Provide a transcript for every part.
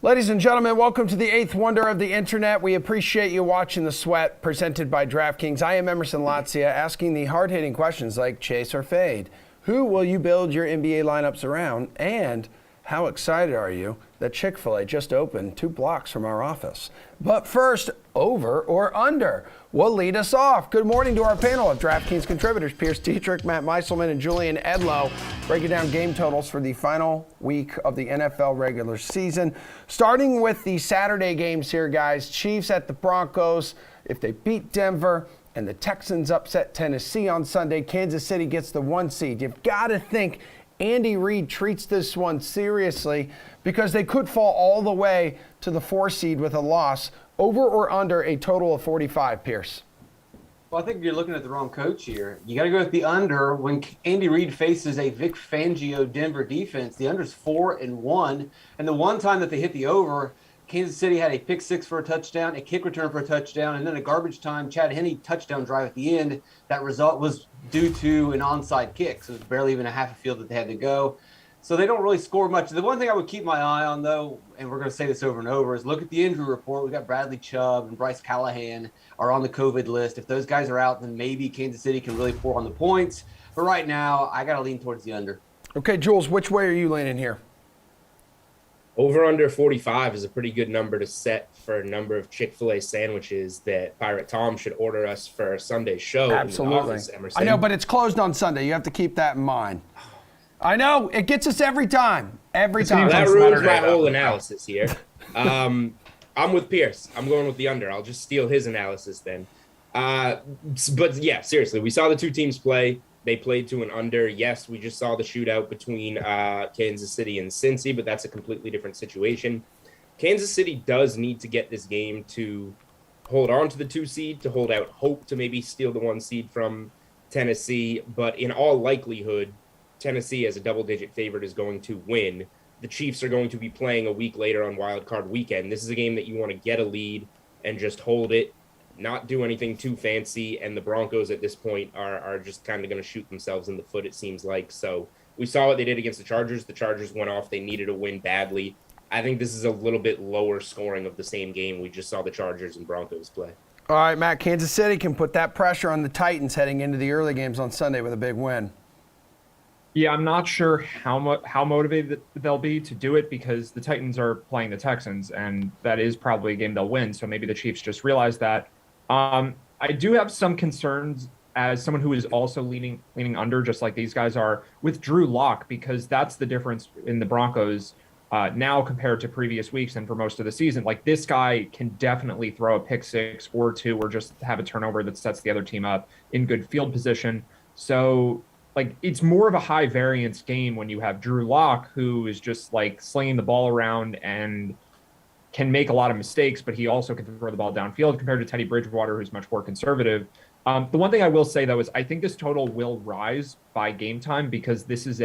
Ladies and gentlemen, welcome to the eighth wonder of the internet. We appreciate you watching The Sweat, presented by DraftKings. I am Emerson Lotzia, asking the hard-hitting questions like chase or fade. Who will you build your NBA lineups around? And how excited are you that Chick-fil-A just opened 2 blocks from our office? But first, over or under will lead us off. Good morning to our panel of DraftKings contributors, Pierce Dietrich, Matt Meiselman, and Julian Edlow, breaking down game totals for the final week of the NFL regular season. Starting with the Saturday games here, guys. Chiefs at the Broncos. If they beat Denver and the Texans upset Tennessee on Sunday, Kansas City gets the 1 seed. You've got to think Andy Reid treats this one seriously because they could fall all the way to the 4 seed with a loss. Over or under a total of 45, Pierce? Well, I think you're looking at the wrong coach here. You got to go with the under. When Andy Reid faces a Vic Fangio Denver defense, the under's 4-1. And the one time that they hit the over, Kansas City had a pick six for a touchdown, a kick return for a touchdown, and then a garbage time Chad Henne touchdown drive at the end. That result was due to an onside kick. So it was barely even a half a field that they had to go. So they don't really score much. The one thing I would keep my eye on, though, and we're going to say this over and over, is look at the injury report. We got Bradley Chubb and Bryce Callahan are on the COVID list. If those guys are out, then maybe Kansas City can really pour on the points. But right now, I got to lean towards the under. Okay, Jules, which way are you leaning here? Over under 45 is a pretty good number to set for a number of Chick-fil-A sandwiches that Pirate Tom should order us for Sunday's show. Absolutely. In the office, Emerson. I know, but it's closed on Sunday. You have to keep that in mind. I know. It gets us every time. Every time. That ruins my whole analysis here. I'm with Pierce. I'm going with the under. I'll just steal his analysis then. But, yeah, seriously, we saw the two teams play. They played to an under. Yes, we just saw the shootout between Kansas City and Cincy, but that's a completely different situation. Kansas City does need to get this game to hold on to the 2 seed, to hold out hope to maybe steal the 1 seed from Tennessee. But in all likelihood, Tennessee as a double-digit favorite is going to win. The Chiefs are going to be playing a week later on Wild Card Weekend. This is a game that you want to get a lead and just hold it, not do anything too fancy, and the Broncos at this point are just kind of going to shoot themselves in the foot, it seems like. So we saw what they did against the Chargers. The Chargers went off. They needed a win badly. I think this is a little bit lower scoring of the same game we just saw the Chargers and Broncos play. All right, Matt, Kansas City can put that pressure on the Titans heading into the early games on Sunday with a big win. Yeah, I'm not sure how motivated they'll be to do it because the Titans are playing the Texans, and that is probably a game they'll win. So maybe the Chiefs just realize that. I do have some concerns as someone who is also leaning under, just like these guys are, with Drew Lock, because that's the difference in the Broncos now compared to previous weeks and for most of the season. Like, this guy can definitely throw a pick six or 2 or just have a turnover that sets the other team up in good field position. So, like, it's more of a high variance game when you have Drew Lock, who is just like slinging the ball around and can make a lot of mistakes, but he also can throw the ball downfield compared to Teddy Bridgewater, who's much more conservative. The one thing I will say, though, is I think this total will rise by game time because this is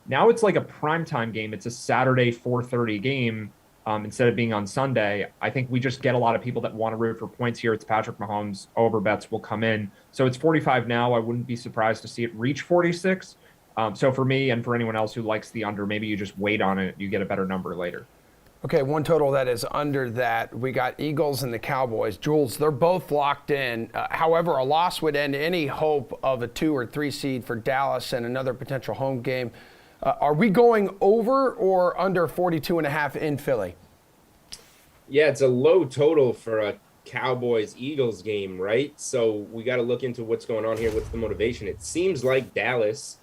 now it's like a primetime game. It's a Saturday 4:30 game instead of being on Sunday. I think we just get a lot of people that want to root for points here. It's Patrick Mahomes. Over bets will come in. So it's 45 now. I wouldn't be surprised to see it reach 46. So for me and for anyone else who likes the under, maybe you just wait on it. You get a better number later. Okay, one total that is under that. We got Eagles and the Cowboys. Jules, they're both locked in. However, a loss would end any hope of a 2 or 3 seed for Dallas and another potential home game. Are we going over or under 42.5 in Philly? Yeah, it's a low total for a Cowboys-Eagles game, right? So we got to look into what's going on here. What's the motivation? It seems like Dallas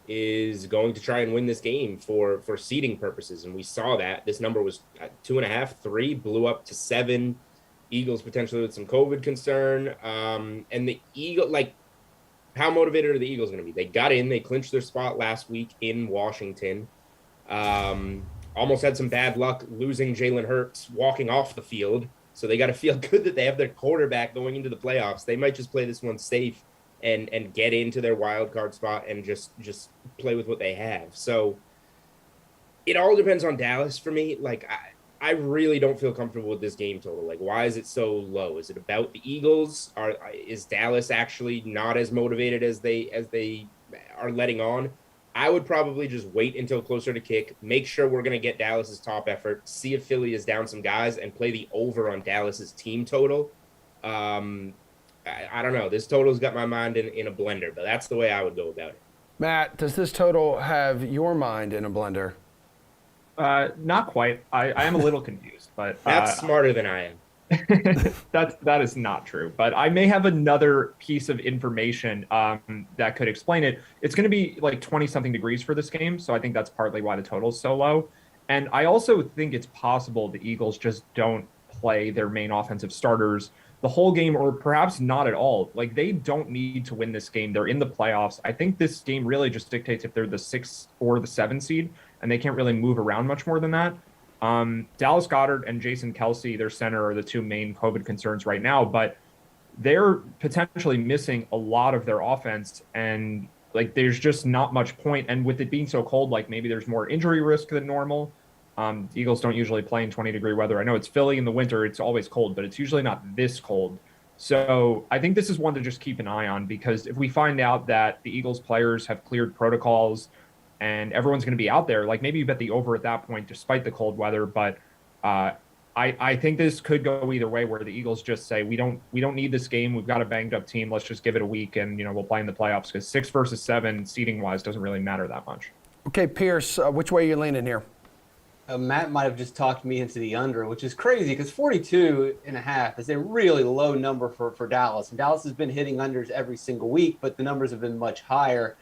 is going to try and win this game for seeding purposes. And we saw that. This number was 2.5, 3, blew up to 7. Eagles potentially with some COVID concern. And the Eagle, like, how motivated are the Eagles going to be? They got in. They clinched their spot last week in Washington. Almost had some bad luck losing Jalen Hurts walking off the field. So they got to feel good that they have their quarterback going into the playoffs. They might just play this one safe and get into their wild card spot and just play with what they have. So it all depends on Dallas for me. Like, I really don't feel comfortable with this game total. Like, why is it so low? Is it about the Eagles? Is Dallas actually not as motivated as they are letting on? I would probably just wait until closer to kick, make sure we're going to get Dallas's top effort, see if Philly is down some guys, and play the over on Dallas's team total. I don't know. This total's got my mind in a blender, but that's the way I would go about it. Matt, does this total have your mind in a blender? Not quite. I am a little confused, but That's smarter than I am. that is not true. But I may have another piece of information that could explain it. It's going to be like 20-something degrees for this game, so I think that's partly why the total is so low. And I also think it's possible the Eagles just don't play their main offensive starters the whole game, or perhaps not at all. Like, they don't need to win this game. They're in the playoffs. I think this game really just dictates if they're the 6 or the 7 seed, and they can't really move around much more than that. Dallas Goedert and Jason Kelce, their center, are the two main COVID concerns right now, but they're potentially missing a lot of their offense, and like there's just not much point. And with it being so cold, like maybe there's more injury risk than normal. The Eagles don't usually play in 20-degree weather. I know it's Philly in the winter, it's always cold, but it's usually not this cold. So I think this is one to just keep an eye on, because if we find out that the Eagles players have cleared protocols and everyone's going to be out there, like maybe you bet the over at that point despite the cold weather. But I think this could go either way, where the Eagles just say, we don't need this game. We've got a banged up team. Let's just give it a week, and we'll play in the playoffs, because 6 versus 7 seeding wise doesn't really matter that much. Okay, Pierce, which way are you leaning here? Matt might have just talked me into the under, which is crazy because 42.5 is a really low number for Dallas. And Dallas has been hitting unders every single week, but the numbers have been much higher.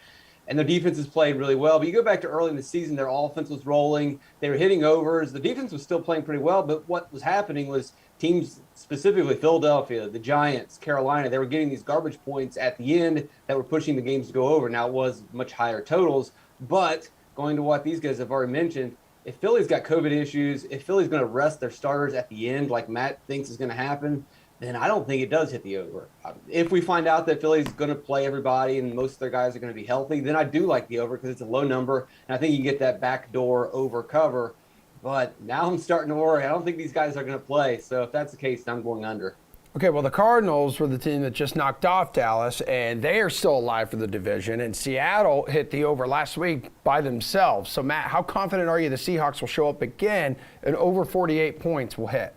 And their defense has played really well. But you go back to early in the season, their offense was rolling. They were hitting overs. The defense was still playing pretty well. But what was happening was teams, specifically Philadelphia, the Giants, Carolina, they were getting these garbage points at the end that were pushing the games to go over. Now, it was much higher totals. But going to what these guys have already mentioned, if Philly's got COVID issues, if Philly's going to rest their starters at the end like Matt thinks is going to happen, then I don't think it does hit the over. If we find out that Philly's going to play everybody and most of their guys are going to be healthy, then I do like the over because it's a low number, and I think you can get that backdoor over cover. But now I'm starting to worry. I don't think these guys are going to play. So if that's the case, I'm going under. Okay, well, the Cardinals were the team that just knocked off Dallas, and they are still alive for the division. And Seattle hit the over last week by themselves. So, Matt, how confident are you the Seahawks will show up again and over 48 points will hit?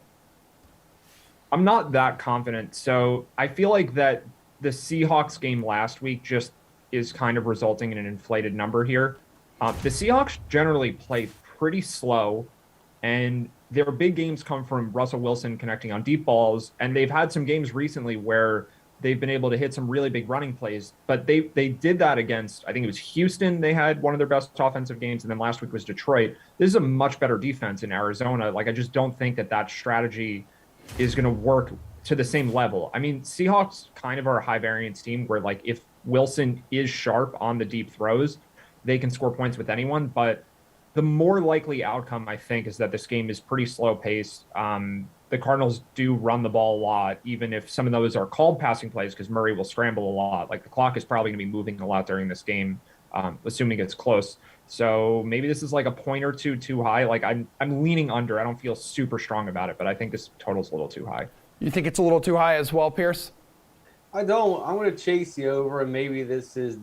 I'm not that confident. So I feel like that the Seahawks game last week just is kind of resulting in an inflated number here. The Seahawks generally play pretty slow, and their big games come from Russell Wilson connecting on deep balls, and they've had some games recently where they've been able to hit some really big running plays, but they did that against, I think it was Houston. They had one of their best offensive games, and then last week was Detroit. This is a much better defense in Arizona. Like, I just don't think that strategy is going to work to the same level. I mean, Seahawks kind of are a high variance team where, like, if Wilson is sharp on the deep throws, they can score points with anyone, but the more likely outcome, I think, is that this game is pretty slow paced. The Cardinals do run the ball a lot, even if some of those are called passing plays, because Murray will scramble a lot. Like, the clock is probably going to be moving a lot during this game, assuming it's close. So maybe this is like a point or two too high. Like, I'm leaning under. I don't feel super strong about it, but I think this total's a little too high. You think it's a little too high as well, Pierce? I don't. I'm going to chase the over, and maybe this is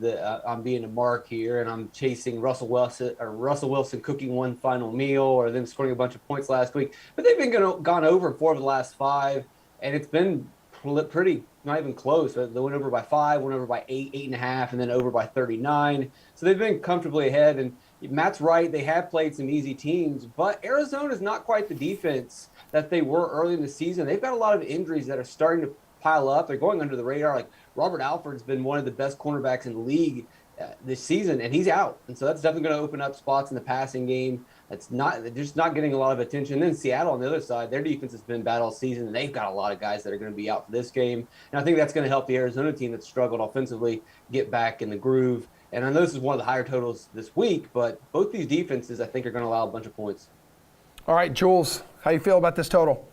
I'm being a mark here, and I'm chasing Russell Wilson cooking one final meal, or them scoring a bunch of points last week. But they've been gone over 4 of the last 5, and it's been pretty not even close. They went over by 5, went over by 8, 8.5, and then over by 39. So they've been comfortably ahead. And Matt's right; they have played some easy teams, but Arizona is not quite the defense that they were early in the season. They've got a lot of injuries that are starting to pile up. They're going under the radar. Like, Robert Alford's been one of the best cornerbacks in the league this season, and he's out. And so that's definitely going to open up spots in the passing game. They're just not getting a lot of attention. And then Seattle on the other side, their defense has been bad all season, and they've got a lot of guys that are going to be out for this game. And I think that's going to help the Arizona team that struggled offensively get back in the groove. And I know this is one of the higher totals this week, but both these defenses, I think, are going to allow a bunch of points. All right, Jules, how you feel about this total?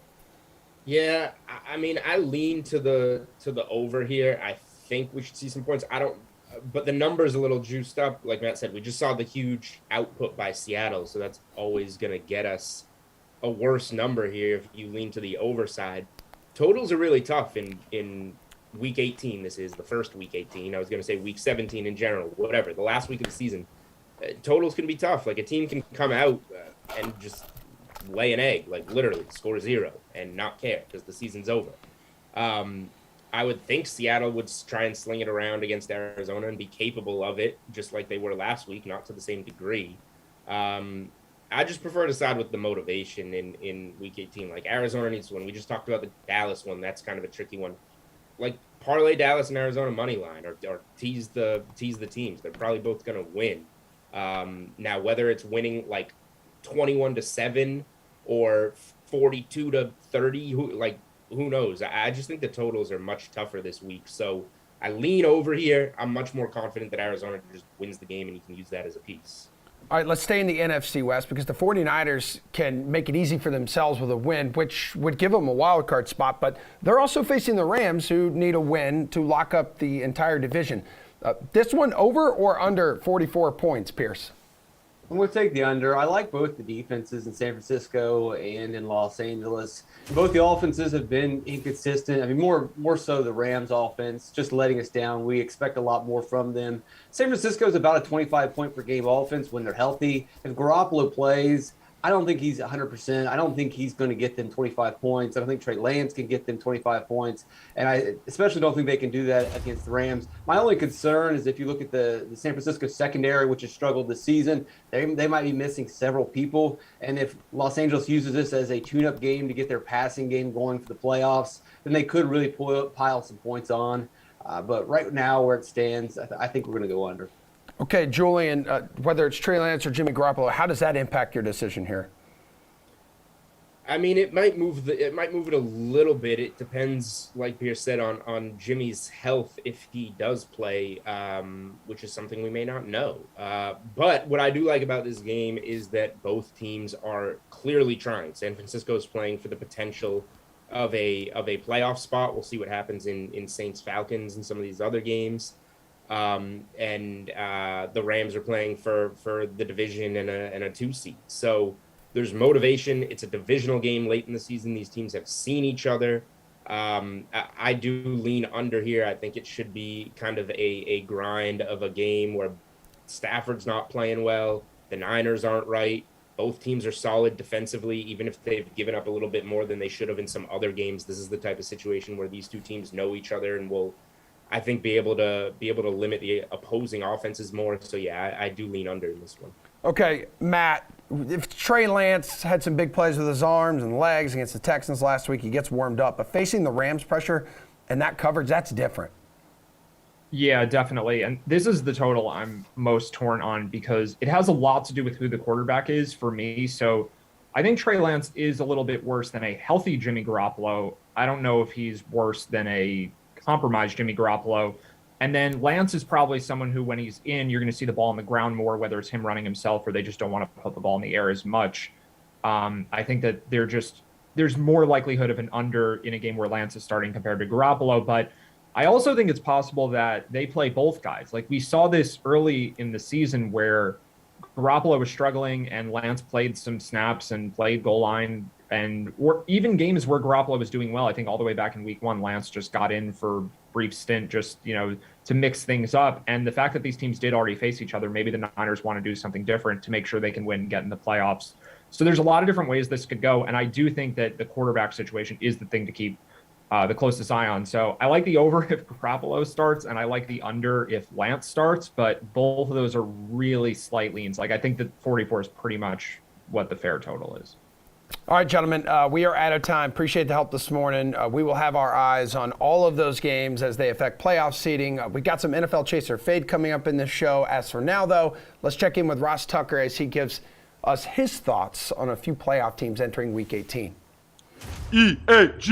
Yeah, I mean, I lean to the over here. I think we should see some points. But the number's a little juiced up. Like Matt said, we just saw the huge output by Seattle, so that's always going to get us a worse number here if you lean to the over side. Totals are really tough in week 18. This is the first week 18. I was going to say week 17 in general, whatever, the last week of the season. totals can be tough. Like a team can come out and just lay an egg, like literally score 0 and not care because the season's over. I would think Seattle would try and sling it around against Arizona and be capable of it, just like they were last week, not to the same degree. I just prefer to side with the motivation in Week 18. Like Arizona needs to win. We just talked about the Dallas one. That's kind of a tricky one. Like parlay Dallas and Arizona money line, or tease the teams. They're probably both going to win. Now, whether it's winning like 21-7 or 42-30, who knows? I just think the totals are much tougher this week. So I lean over here. I'm much more confident that Arizona just wins the game and you can use that as a piece. All right, let's stay in the NFC West because the 49ers can make it easy for themselves with a win, which would give them a wild card spot. But they're also facing the Rams, who need a win to lock up the entire division. This one over or under 44 points, Pierce? I'm going to take the under. I like both the defenses in San Francisco and in Los Angeles. Both the offenses have been inconsistent. I mean, more so the Rams offense, just letting us down. We expect a lot more from them. San Francisco is about a 25-point per game offense when they're healthy. If Garoppolo plays, I don't think he's 100%. I don't think he's going to get them 25 points. I don't think Trey Lance can get them 25 points. And I especially don't think they can do that against the Rams. My only concern is if you look at the San Francisco secondary, which has struggled this season, they might be missing several people. And if Los Angeles uses this as a tune-up game to get their passing game going for the playoffs, then they could really pile some points on. But right now, where it stands, I think we're going to go under. Okay, Julian, whether it's Trey Lance or Jimmy Garoppolo, how does that impact your decision here? I mean, it might move it a little bit. It depends, like Pierce said, on Jimmy's health if he does play, which is something we may not know. But what I do like about this game is that both teams are clearly trying. San Francisco is playing for the potential of a playoff spot. We'll see what happens in Saints Falcons and some of these other games. And the Rams are playing for the division and a 2 seed. So there's motivation. It's a divisional game late in the season. These teams have seen each other. I do lean under here. I think it should be kind of a grind of a game where Stafford's not playing well. The Niners aren't right. Both teams are solid defensively, even if they've given up a little bit more than they should have in some other games. This is the type of situation where these two teams know each other and will, I think, be able to limit the opposing offenses more. So yeah, I do lean under in this one. Okay, Matt, if Trey Lance had some big plays with his arms and legs against the Texans last week, he gets warmed up. But facing the Rams pressure and that coverage, that's different. Yeah, definitely. And this is the total I'm most torn on because it has a lot to do with who the quarterback is for me. So I think Trey Lance is a little bit worse than a healthy Jimmy Garoppolo. I don't know if he's worse than a compromised Jimmy Garoppolo. And then Lance is probably someone who, when he's in, you're going to see the ball on the ground more, whether it's him running himself or they just don't want to put the ball in the air as much. I think that there's more likelihood of an under in a game where Lance is starting compared to Garoppolo. But I also think it's possible that they play both guys. Like we saw this early in the season where Garoppolo was struggling and Lance played some snaps and played goal line. And even games where Garoppolo was doing well, I think all the way back in week 1, Lance just got in for a brief stint just, to mix things up. And the fact that these teams did already face each other, maybe the Niners want to do something different to make sure they can win and get in the playoffs. So there's a lot of different ways this could go. And I do think that the quarterback situation is the thing to keep the closest eye on. So I like the over if Garoppolo starts, and I like the under if Lance starts, but both of those are really slight leans. Like I think that 44 is pretty much what the fair total is. All right, gentlemen, we are out of time. Appreciate the help this morning. We will have our eyes on all of those games as they affect playoff seeding. We got some NFL Chaser Fade coming up in this show. As for now, though, let's check in with Ross Tucker as he gives us his thoughts on a few playoff teams entering Week 18. Eagles,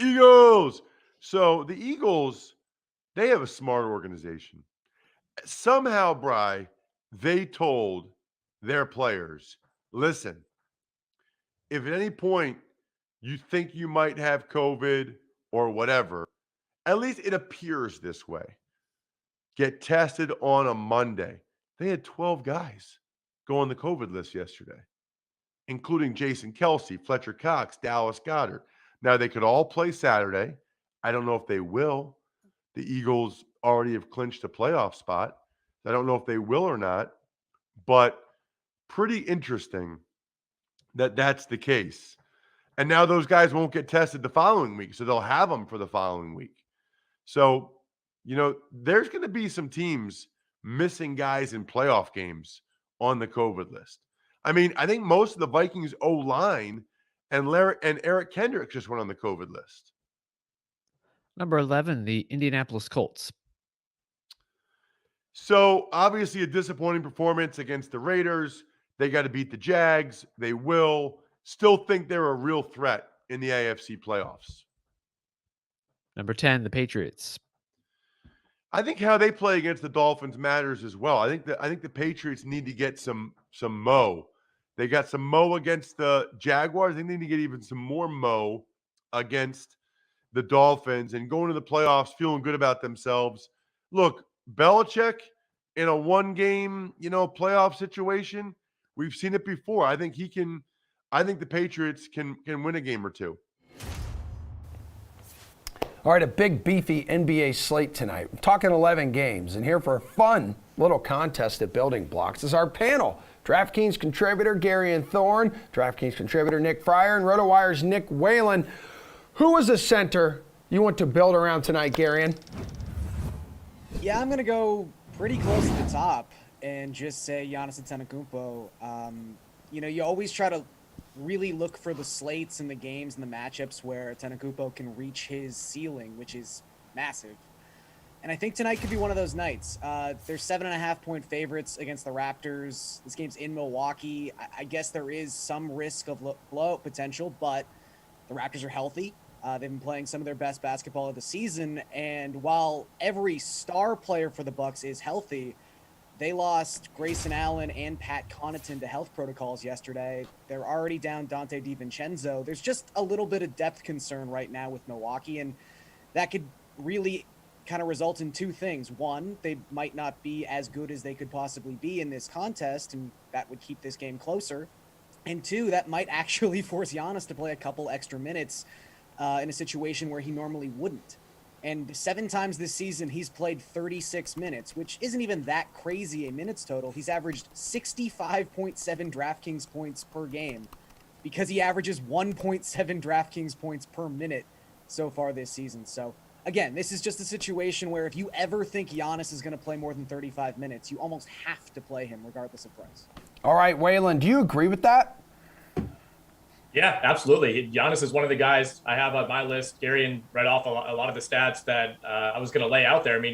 Eagles. So the Eagles, they have a smart organization. Somehow, Bri, they told their players, listen, if at any point you think you might have COVID or whatever, at least it appears this way, get tested on a Monday. They had 12 guys go on the COVID list yesterday, including Jason Kelsey, Fletcher Cox, Dallas Goedert. Now, they could all play Saturday. I don't know if they will. The Eagles already have clinched a playoff spot. I don't know if they will or not. but pretty interesting that that's the case. And now those guys won't get tested the following week, so they'll have them for the following week. So, there's going to be some teams missing guys in playoff games on the COVID list. I mean, I think most of the Vikings O-line and Eric Kendricks just went on the COVID list. Number 11, the Indianapolis Colts. So, obviously, a disappointing performance against the Raiders. They got to beat the Jags. They will. Still think they're a real threat in the AFC playoffs. Number 10, the Patriots. I think how they play against the Dolphins matters as well. I think the Patriots need to get some mo. They got some mo against the Jaguars. They need to get even some more mo against the Dolphins and go into the playoffs feeling good about themselves. Look, Belichick in a one-game, playoff situation, we've seen it before. I think the Patriots can win a game or two. All right, a big, beefy NBA slate tonight. We're talking 11 games, and here for a fun little contest at Building Blocks is our panel. DraftKings contributor Gary and Thorne, DraftKings contributor Nick Fryer, and RotoWire's Nick Whalen. Who is the center you want to build around tonight, Garion? Yeah, I'm going to go pretty close to the top and just say Giannis Antetokounmpo. You always try to really look for the slates and the games and the matchups where Antetokounmpo can reach his ceiling, which is massive. And I think tonight could be one of those nights. They're 7.5-point favorites against the Raptors. This game's in Milwaukee. I guess there is some risk of blowout potential, but the Raptors are healthy. They've been playing some of their best basketball of the season. And while every star player for the Bucks is healthy, they lost Grayson Allen and Pat Connaughton to health protocols yesterday. They're already down Dante DiVincenzo. There's just a little bit of depth concern right now with Milwaukee, and that could really kind of result in two things. One, they might not be as good as they could possibly be in this contest, and that would keep this game closer. And two, that might actually force Giannis to play a couple extra minutes in a situation where he normally wouldn't. And 7 times this season, he's played 36 minutes, which isn't even that crazy a minutes total. He's averaged 65.7 DraftKings points per game because he averages 1.7 DraftKings points per minute so far this season. So, again, this is just a situation where if you ever think Giannis is going to play more than 35 minutes, you almost have to play him regardless of price. All right, Waylon, do you agree with that? Yeah, absolutely. Giannis is one of the guys I have on my list. Gary read off a lot of the stats that I was going to lay out there. I mean,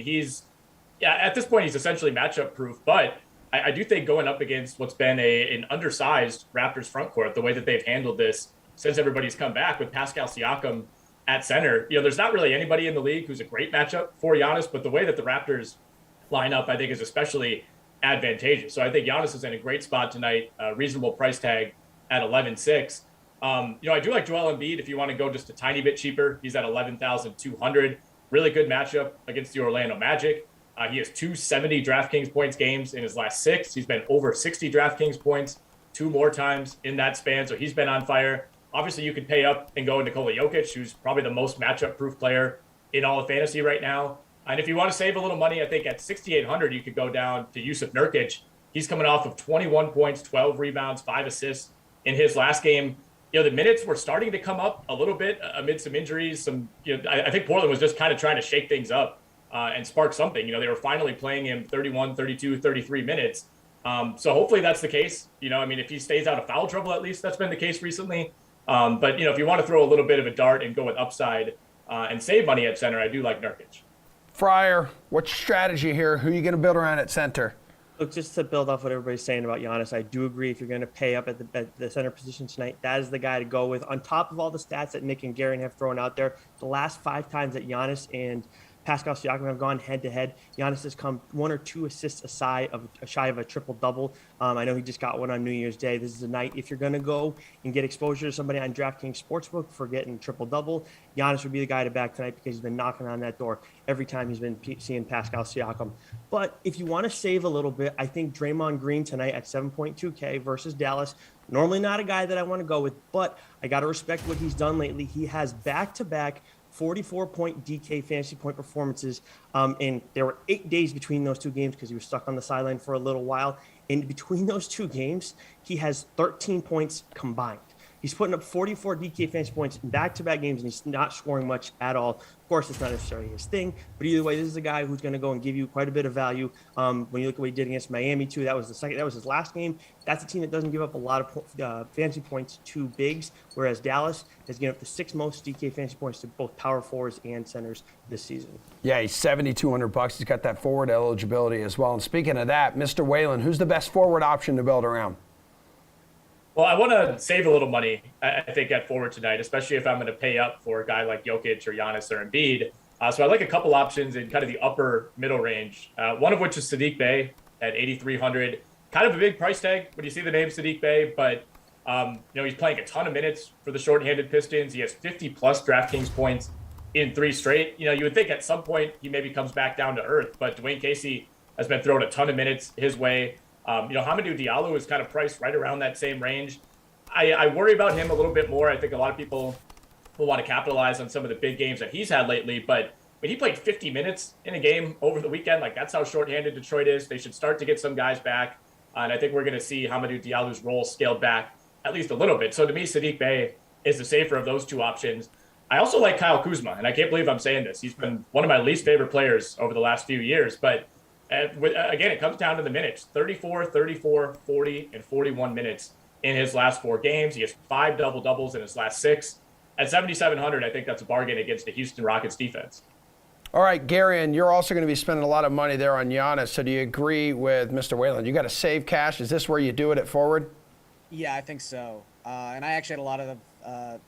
at this point, he's essentially matchup proof, but I do think going up against what's been an undersized Raptors front court, the way that they've handled this since everybody's come back with Pascal Siakam at center, there's not really anybody in the league who's a great matchup for Giannis, but the way that the Raptors line up, I think, is especially advantageous. So I think Giannis is in a great spot tonight, reasonable price tag at 11.6. I do like Joel Embiid if you want to go just a tiny bit cheaper. He's at 11,200. Really good matchup against the Orlando Magic. He has 270 DraftKings points games in his last 6. He's been over 60 DraftKings points 2 more times in that span, so he's been on fire. Obviously, you could pay up and go Nikola Jokic, who's probably the most matchup-proof player in all of fantasy right now. And if you want to save a little money, I think at 6,800, you could go down to Jusuf Nurkic. He's coming off of 21 points, 12 rebounds, 5 assists in his last game. The minutes were starting to come up a little bit amid some injuries. I think Portland was just kind of trying to shake things up and spark something. They were finally playing him 31, 32, 33 minutes. So hopefully that's the case. If he stays out of foul trouble, at least that's been the case recently. But if you want to throw a little bit of a dart and go with upside and save money at center, I do like Nurkic. Fryer, what's your strategy here? Who are you going to build around at center? Look, just to build off what everybody's saying about Giannis, I do agree if you're going to pay up at the center position tonight, that is the guy to go with. On top of all the stats that Nick and Garen have thrown out there, the last 5 times that Giannis and Pascal Siakam have gone head-to-head, Giannis has come 1 or 2 assists shy of a triple-double. I know he just got one on New Year's Day. This is a night, if you're going to go and get exposure to somebody on DraftKings Sportsbook for getting triple-double, Giannis would be the guy to back tonight because he's been knocking on that door every time he's been seeing Pascal Siakam. But if you want to save a little bit, I think Draymond Green tonight at 7.2K versus Dallas, normally not a guy that I want to go with, but I got to respect what he's done lately. He has back-to-back 44-point DK fantasy point performances, and there were 8 days between those 2 games because he was stuck on the sideline for a little while. In between those two games, he has 13 points combined. He's putting up 44 DK fantasy points in back-to-back games, and he's not scoring much at all. Of course, it's not necessarily his thing, but either way, this is a guy who's going to go and give you quite a bit of value. When you look at what he did against Miami, too, that was his last game. That's a team that doesn't give up a lot of fantasy points to bigs, whereas Dallas has given up the 6th most DK fantasy points to both power forwards and centers this season. Yeah, he's $7,200. He's got that forward eligibility as well. And speaking of that, Mr. Whalen, who's the best forward option to build around? Well, I want to save a little money, I think, at forward tonight, especially if I'm going to pay up for a guy like Jokic or Giannis or Embiid. So I like a couple options in kind of the upper middle range, one of which is Saddiq Bey at 8,300. Kind of a big price tag when you see the name Saddiq Bey, but he's playing a ton of minutes for the shorthanded Pistons. He has 50-plus DraftKings points in 3 straight. You would think at some point he maybe comes back down to earth, but Dwayne Casey has been throwing a ton of minutes his way. Hamidou Diallo is kind of priced right around that same range. I worry about him a little bit more. I think a lot of people will want to capitalize on some of the big games that he's had lately, but when he played 50 minutes in a game over the weekend, like that's how shorthanded Detroit is. They should start to get some guys back, and I think we're going to see Hamidou Diallo's role scaled back at least a little bit. So to me, Saddiq Bey is the safer of those two options. I also like Kyle Kuzma, and I can't believe I'm saying this. He's been one of my least favorite players over the last few years, but again, it comes down to the minutes, 34, 34, 40, and 41 minutes in his last 4 games. He has 5 double-doubles in his last 6. At 7,700, I think that's a bargain against the Houston Rockets defense. All right, Gary, and you're also going to be spending a lot of money there on Giannis. So do you agree with Mr. Whalen? You got to save cash. Is this where you do it at forward? Yeah, I think so. And I actually had a lot of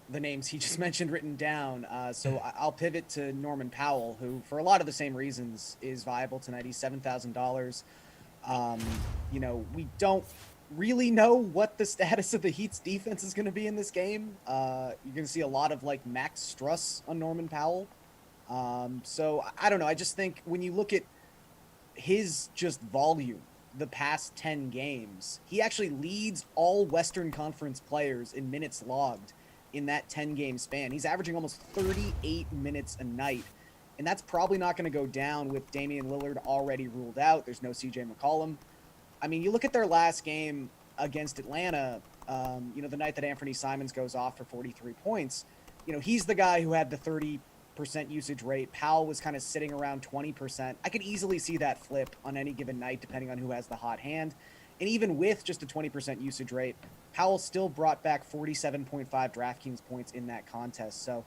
the names he just mentioned written down. So I'll pivot to Norman Powell, who, for a lot of the same reasons, is viable tonight. He's $7,000. We don't really know what the status of the Heat's defense is going to be in this game. You're going to see a lot of Max Struss on Norman Powell. So I don't know. I just think when you look at his just volume the past 10 games, he actually leads all Western Conference players in minutes logged in that 10-game span. He's averaging almost 38 minutes a night, and that's probably not going to go down with Damian Lillard already ruled out. There's no CJ McCollum. I mean, you look at their last game against Atlanta, the night that Anthony Simons goes off for 43 points, he's the guy who had the 30% usage rate. Powell was kind of sitting around 20%. I could easily see that flip on any given night, depending on who has the hot hand. And even with just a 20% usage rate, Powell still brought back 47.5 DraftKings points in that contest. So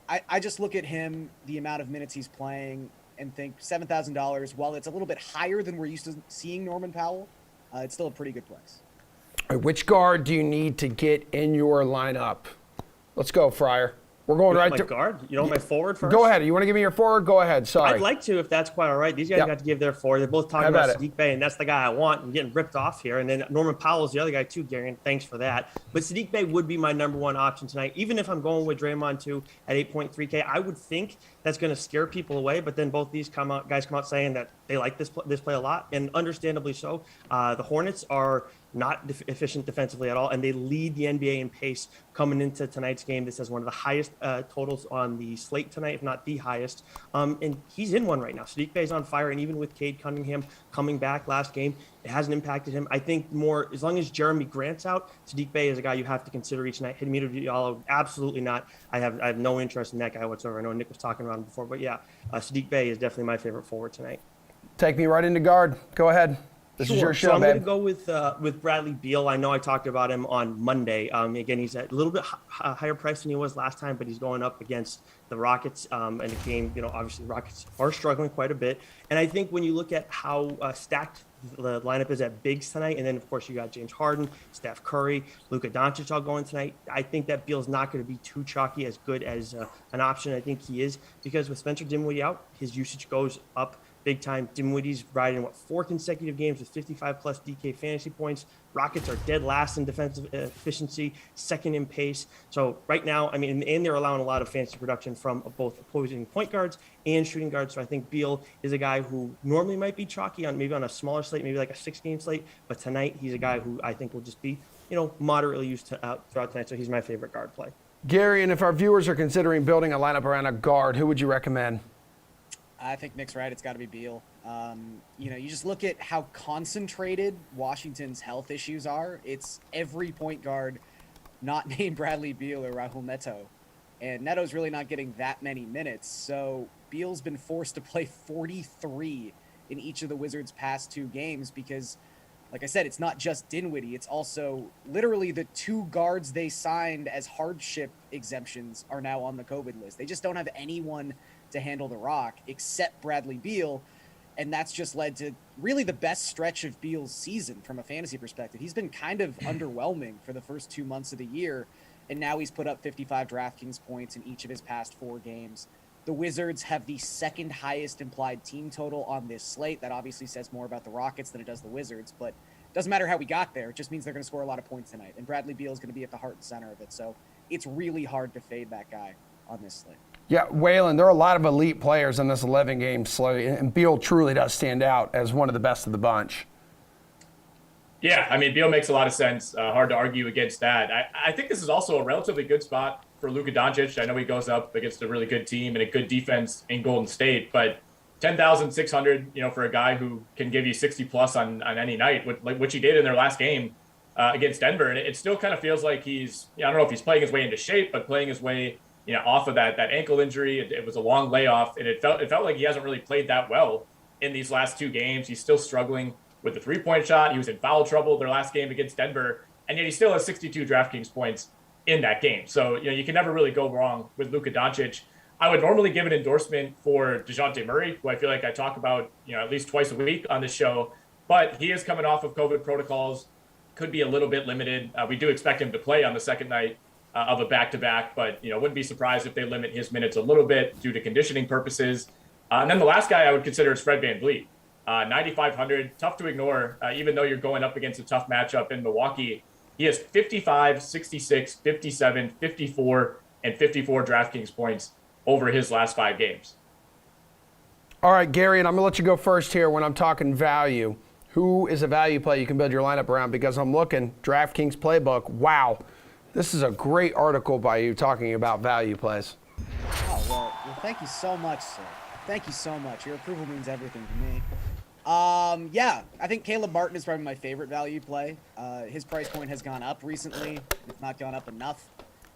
I just look at him, the amount of minutes he's playing, and think $7,000, while it's a little bit higher than we're used to seeing Norman Powell, it's still a pretty good price. All right, which guard do you need to get in your lineup? Let's go, Fryer. We're going right to guard. You want my forward first? Go ahead. You want to give me your forward? Go ahead. Sorry. I'd like to, if that's quite all right. These guys got to give their forward. They're both talking about Saddiq Bey, and that's the guy I want. I'm getting ripped off here. And then Norman Powell's the other guy too, Gary, and thanks for that. But Saddiq Bey would be my number one option tonight. Even if I'm going with Draymond too at 8.3K, I would think that's going to scare people away. But then both these guys come out saying that they like this play a lot, and understandably so. The Hornets are not efficient defensively at all, and they lead the NBA in pace coming into tonight's game. This has one of the highest totals on the slate tonight, if not the highest. And he's in one right now. Saddiq Bey's on fire, and even with Cade Cunningham coming back last game, it hasn't impacted him. I think more, as long as Jeremy Grant's out, Saddiq Bey is a guy you have to consider each night. Hamidou Diallo, absolutely not. I have no interest in that guy whatsoever. I know Nick was talking about him before, but yeah, Saddiq Bey is definitely my favorite forward tonight. Take me right into guard. Go ahead. This is your show, so I'm babe. going to go with Bradley Beal. I know I talked about him on Monday. Again, he's at a little bit higher price than he was last time, but he's going up against the Rockets in a game. Obviously, the Rockets are struggling quite a bit. And I think when you look at how stacked the lineup is at bigs tonight, and then, of course, you got James Harden, Steph Curry, Luka Doncic all going tonight, I think that Beal's not going to be too chalky as good as an option. I think he is, because with Spencer Dinwiddie out, his usage goes up big time. Dinwiddie's riding 4 consecutive games with 55+ DK fantasy points. Rockets are dead last in defensive efficiency, second in pace. So right now, and they're allowing a lot of fantasy production from both opposing point guards and shooting guards. So I think Beal is a guy who normally might be chalky on a smaller slate, maybe like a 6-game slate. But tonight, he's a guy who I think will just be, moderately used throughout tonight. So he's my favorite guard play. Gary, and if our viewers are considering building a lineup around a guard, who would you recommend? I think Nick's right. It's got to be Beal. You just look at how concentrated Washington's health issues are. It's every point guard not named Bradley Beal or Raul Neto. And Neto's really not getting that many minutes. So Beal's been forced to play 43 in each of the Wizards' past 2 games because, like I said, it's not just Dinwiddie. It's also literally the 2 guards they signed as hardship exemptions are now on the COVID list. They just don't have anyone to handle the rock except Bradley Beal. And that's just led to really the best stretch of Beal's season from a fantasy perspective. He's been kind of underwhelming for the first 2 months of the year. And now he's put up 55 DraftKings points in each of his past 4 games. The Wizards have the second highest implied team total on this slate. That obviously says more about the Rockets than it does the Wizards, but it doesn't matter how we got there. It just means they're going to score a lot of points tonight. And Bradley Beal is going to be at the heart and center of it. So it's really hard to fade that guy on this slate. Yeah, Waylon, there are a lot of elite players on this 11-game slate, and Beal truly does stand out as one of the best of the bunch. Yeah, I mean, Beal makes a lot of sense. Hard to argue against that. I think this is also a relatively good spot for Luka Doncic. I know he goes up against a really good team and a good defense in Golden State, but 10,600, for a guy who can give you 60 plus on any night, which he did in their last game against Denver. And it still kind of feels like he's, I don't know if he's playing his way into shape, but playing his way, off of that ankle injury. It was a long layoff, and it felt like he hasn't really played that well in these last 2 games. He's still struggling with the 3-point shot. He was in foul trouble their last game against Denver, and yet he still has 62 DraftKings points in that game. So, you can never really go wrong with Luka Doncic. I would normally give an endorsement for DeJounte Murray, who I feel like I talk about, at least twice a week on this show, but he is coming off of COVID protocols, could be a little bit limited. We do expect him to play on the second night of a back-to-back, but, wouldn't be surprised if they limit his minutes a little bit due to conditioning purposes. And then the last guy I would consider is Fred VanVleet. 9,500, tough to ignore, even though you're going up against a tough matchup in Milwaukee. He has 55, 66, 57, 54, and 54 DraftKings points over his last 5 games. All right, Gary, and I'm going to let you go first here when I'm talking value. Who is a value play you can build your lineup around? Because I'm looking, DraftKings Playbook, wow. This is a great article by you talking about value plays. Oh, well, thank you so much, sir. Thank you so much. Your approval means everything to me. Yeah, I think Caleb Martin is probably my favorite value play. His price point has gone up recently. It's not gone up enough.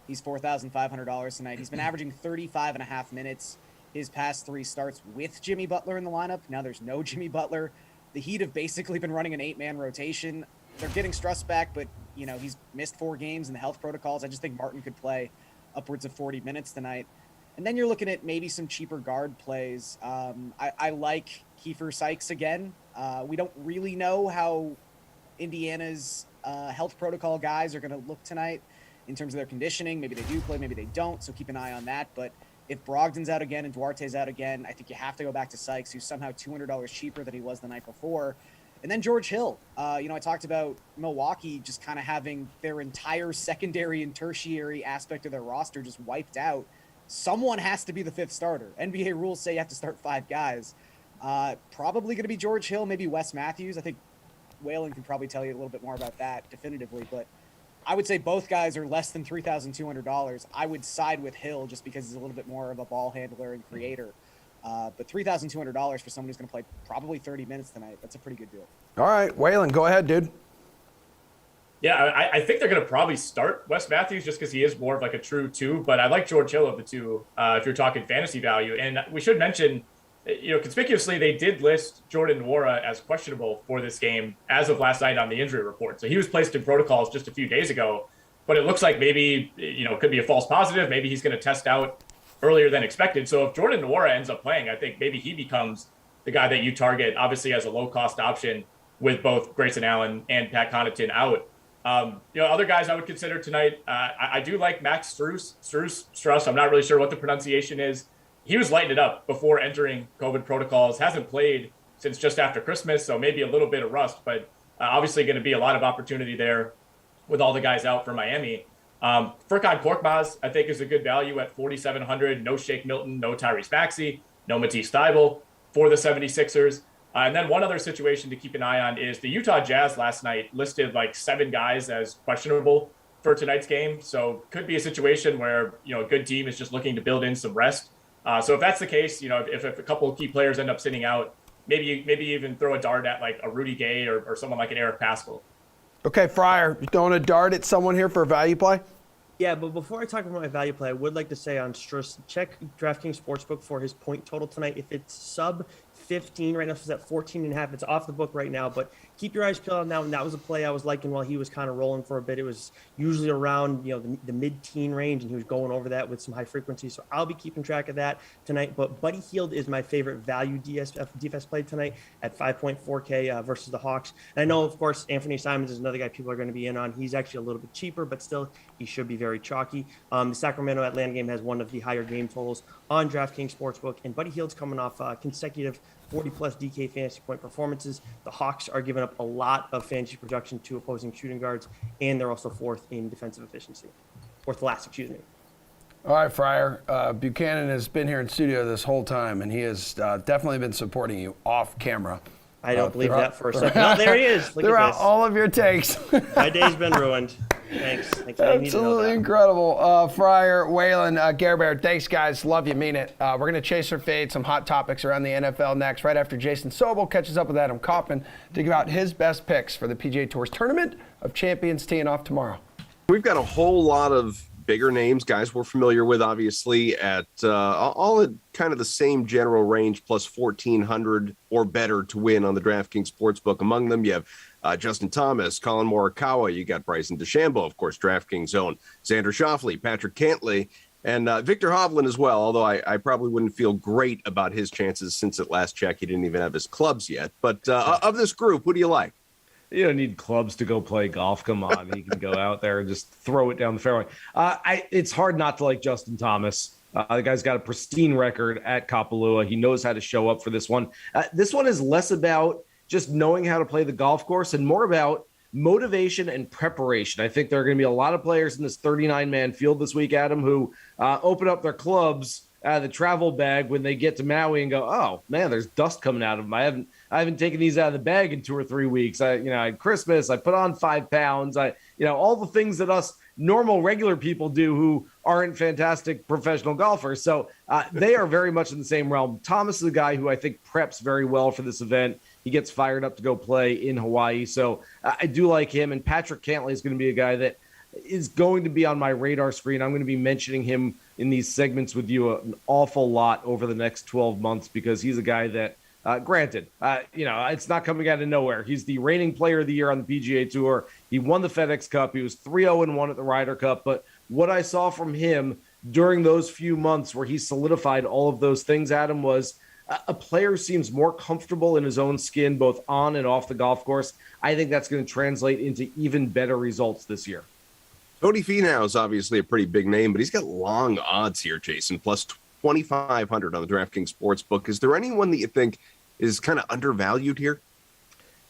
He's $4,500 tonight. He's been averaging 35.5 minutes his past 3 starts with Jimmy Butler in the lineup. Now there's no Jimmy Butler. The Heat have basically been running an 8-man rotation. They're getting Struss back, but, he's missed 4 games in the health protocols. I just think Martin could play upwards of 40 minutes tonight. And then you're looking at maybe some cheaper guard plays. I like Kiefer Sykes again. We don't really know how Indiana's health protocol guys are going to look tonight in terms of their conditioning. Maybe they do play, maybe they don't, so keep an eye on that. But if Brogdon's out again and Duarte's out again, I think you have to go back to Sykes, who's somehow $200 cheaper than he was the night before. And then George Hill. I talked about Milwaukee just kind of having their entire secondary and tertiary aspect of their roster just wiped out. Someone has to be the 5th starter. NBA rules say you have to start 5 guys. Probably going to be George Hill, maybe Wes Matthews. I think Waylon can probably tell you a little bit more about that definitively, but I would say both guys are less than $3,200. I would side with Hill just because he's a little bit more of a ball handler and creator. But $3,200 for someone who's going to play probably 30 minutes tonight, that's a pretty good deal. All right, Waylon, go ahead, dude. Yeah, I think they're going to probably start Wes Matthews just because he is more of like a true 2, but I like George Hill of the 2 if you're talking fantasy value. And we should mention, conspicuously, they did list Jordan Nwora as questionable for this game as of last night on the injury report. So he was placed in protocols just a few days ago, but it looks like maybe, could be a false positive. Maybe he's going to test out earlier than expected. So if Jordan Nwora ends up playing, I think maybe he becomes the guy that you target, obviously as a low-cost option with both Grayson Allen and Pat Connaughton out. Other guys I would consider tonight, I do like Max Struss. I'm not really sure what the pronunciation is. He was lighting it up before entering COVID protocols, hasn't played since just after Christmas, so maybe a little bit of rust, but obviously going to be a lot of opportunity there with all the guys out for Miami. Furkan Korkmaz, I think, is a good value at 4,700. No Shake Milton, no Tyrese Maxey, no Matisse Thybulle for the 76ers. And then one other situation to keep an eye on is the Utah Jazz last night listed like 7 guys as questionable for tonight's game. So could be a situation where, a good team is just looking to build in some rest So if that's the case, if a couple of key players end up sitting out, maybe even throw a dart at like a Rudy Gay or someone like an Eric Paschal. Okay, Fryer, you throwing a dart at someone here for a value play? Yeah, but before I talk about my value play, I would like to say on Struss, check DraftKings Sportsbook for his point total tonight. If it's sub 15 right now, so it's at 14.5. It's off the book right now, but keep your eyes peeled on that one. That was a play I was liking while he was kind of rolling for a bit. It was usually around the mid-teen range, and he was going over that with some high frequency. So I'll be keeping track of that tonight. But Buddy Hield is my favorite value DFS play tonight at 5.4K versus the Hawks. And I know, of course, Anthony Simons is another guy people are going to be in on. He's actually a little bit cheaper, but still he should be very chalky. The Sacramento-Atlanta game has one of the higher game totals on DraftKings Sportsbook, and Buddy Hield's coming off consecutive 40-plus DK fantasy point performances. The Hawks are giving up a lot of fantasy production to opposing shooting guards, and they're also fourth in defensive efficiency. Fourth last, excuse me. All right, Fryer. Buchanan has been here in studio this whole time, and he has definitely been supporting you off camera. I don't believe that for a second. No, there he is. Look throughout at this. all of your takes. My day's been ruined. Thanks. I need to know Absolutely that. incredible. Fryer, Waylon, Gare Bear, thanks, guys. Love you, mean it. We're going to chase or fade some hot topics around the NFL next, right after Jason Sobel catches up with Adam Kaufman to give out his best picks for the PGA Tour's Tournament of Champions teeing off tomorrow. We've got a whole lot of bigger names, guys we're familiar with, obviously, at all at kind of the same general range, plus 1,400 or better to win on the DraftKings Sportsbook. Among them, you have Justin Thomas, Colin Morikawa, you got Bryson DeChambeau, of course, DraftKings own, Xander Schauffele, Patrick Cantley, and Victor Hovland as well, although I probably wouldn't feel great about his chances since at last check he didn't even have his clubs yet. But of this group, who do you like? You don't need clubs to go play golf. Come on. He can go out there and just throw it down the fairway. It's hard not to like Justin Thomas. The guy's got a pristine record at Kapalua. He knows how to show up for this one. This one is less about just knowing how to play the golf course and more about motivation and preparation. I think there are going to be a lot of players in this 39-man field this week, Adam, who open up their clubs out of the travel bag when they get to Maui and go, oh man, there's dust coming out of them. I haven't taken these out of the bag in 2 or 3 weeks. I had Christmas, I put on 5 pounds. All the things that us normal, regular people do who aren't fantastic professional golfers. So they are very much in the same realm. Thomas is a guy who I think preps very well for this event. He gets fired up to go play in Hawaii. So I do like him. And Patrick Cantley is going to be a guy that is going to be on my radar screen. I'm going to be mentioning him in these segments with you an awful lot over the next 12 months because he's a guy that, granted, it's not coming out of nowhere. He's the reigning player of the year on the PGA Tour. He won the FedEx Cup. He was 3-0-1 at the Ryder Cup. But what I saw from him during those few months where he solidified all of those things, Adam, was a player who seems more comfortable in his own skin, both on and off the golf course. I think that's going to translate into even better results this year. Cody Finau is obviously a pretty big name, but he's got long odds here, Jason, plus 2,500 on the DraftKings Sportsbook. Is there anyone that you think is kind of undervalued here?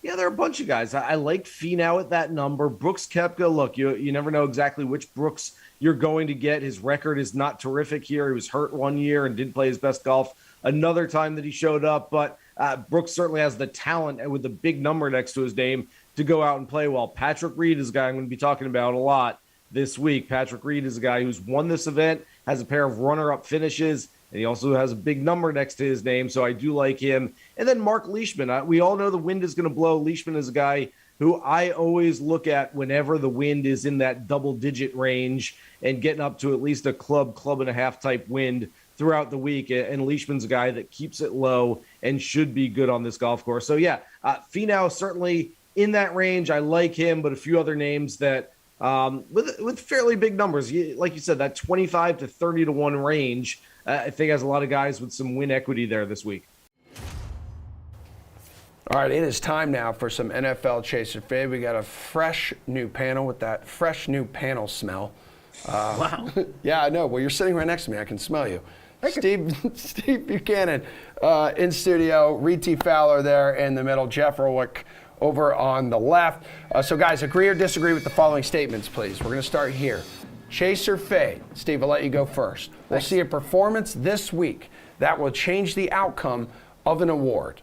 Yeah, there are a bunch of guys. I like Finau at that number. Brooks Koepka, look, you never know exactly which Brooks you're going to get. His record is not terrific here. He was hurt one year and didn't play his best golf another time that he showed up. But Brooks certainly has the talent and with the big number next to his name to go out and play well. Patrick Reed is a guy I'm going to be talking about a lot this week. Patrick Reed is a guy who's won this event, has a pair of runner-up finishes, and he also has a big number next to his name, so I do like him. And then Mark Leishman. We all know the wind is going to blow. Leishman is a guy who I always look at whenever the wind is in that double-digit range and getting up to at least a club and a half type wind throughout the week. And Leishman's a guy that keeps it low and should be good on this golf course. So, yeah, Finau certainly in that range. I like him, but a few other names that with fairly big numbers, like you said, that 25 to 30 to 1 range, I think has a lot of guys with some win equity there this week. All right, it is time now for some NFL Chaser Fade. We got a fresh new panel with that fresh new panel smell. Wow. Yeah, I know. Well, you're sitting right next to me. I can smell you. Steve Buchanan in studio, Reed Fowler there in the middle, Jeff Rolick over on the left. So, guys, agree or disagree with the following statements, please. We're going to start here. Chase or fade? Steve, I'll let you go first. We'll see a performance this week that will change the outcome of an award.